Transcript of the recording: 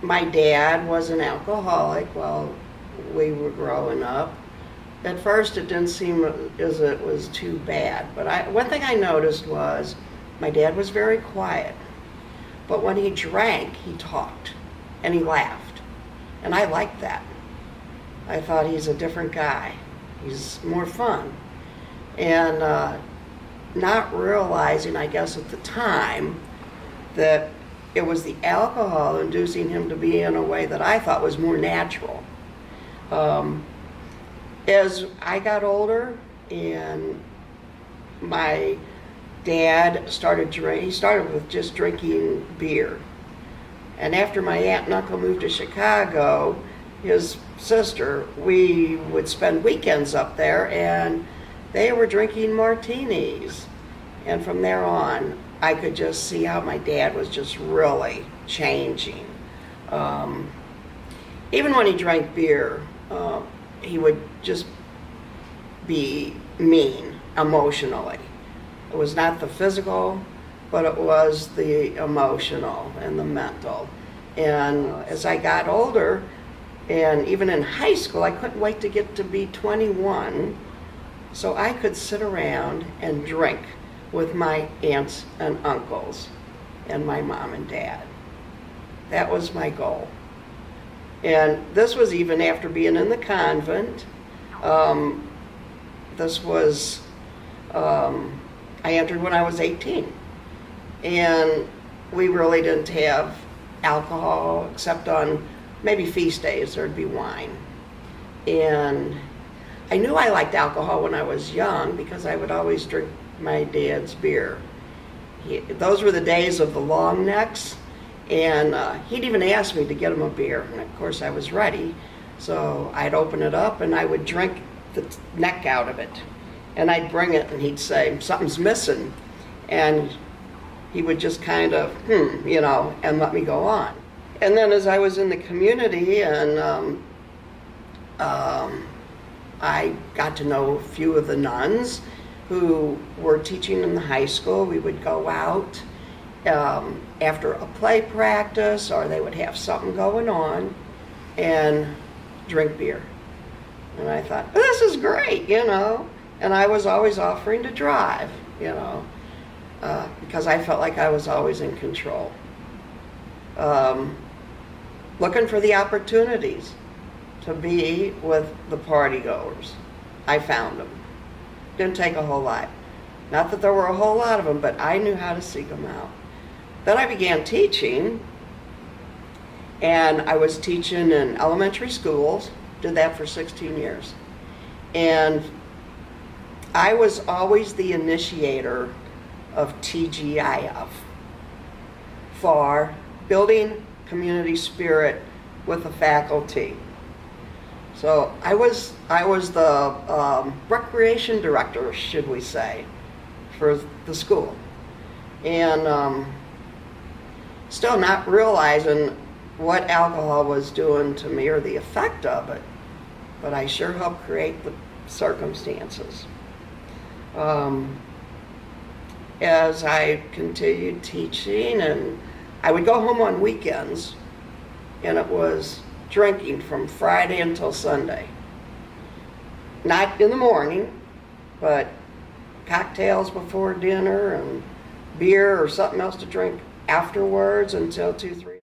my dad was an alcoholic while we were growing up. At first it didn't seem as it was too bad, but one thing I noticed was my dad was very quiet, but when he drank, he talked and he laughed, and I liked that. I thought he's a different guy. He's more fun. And not realizing, I guess at the time, that it was the alcohol inducing him to be in a way that I thought was more natural. As I got older and my dad started drinking, he started with just drinking beer. And after my aunt and uncle moved to Chicago, his sister, we would spend weekends up there and they were drinking martinis. And from there on, I could just see how my dad was just really changing. Even when he drank beer, he would just be mean emotionally. It was not the physical, but it was the emotional and the mental. And as I got older, and even in high school, I couldn't wait to get to be 21 so I could sit around and drink with my aunts and uncles and my mom and dad. That was my goal. And this was even after being in the convent. This was, I entered when I was 18. And we really didn't have alcohol except on maybe feast days, there'd be wine. And I knew I liked alcohol when I was young because I would always drink my dad's beer. Those were the days of the long necks, and he'd even ask me to get him a beer, and of course I was ready. So I'd open it up and I would drink the neck out of it, and I'd bring it and he'd say, something's missing, and he would just kind of, you know, and let me go on. And then as I was in the community and I got to know a few of the nuns who were teaching in the high school. We would go out after a play practice, or they would have something going on, and drink beer. And I thought, oh, this is great, you know. And I was always offering to drive, you know, because I felt like I was always in control. Looking for the opportunities to be with the party goers. I found them. Didn't take a whole lot. Not that there were a whole lot of them, but I knew how to seek them out. Then I began teaching, and I was teaching in elementary schools, did that for 16 years. And I was always the initiator of TGIF for building community spirit with the faculty. So I was the recreation director, should we say, for the school. And still not realizing what alcohol was doing to me or the effect of it, but I sure helped create the circumstances. As I continued teaching, and I would go home on weekends, and it was drinking from Friday until Sunday. Not in the morning, but cocktails before dinner and beer or something else to drink afterwards until 2, 3.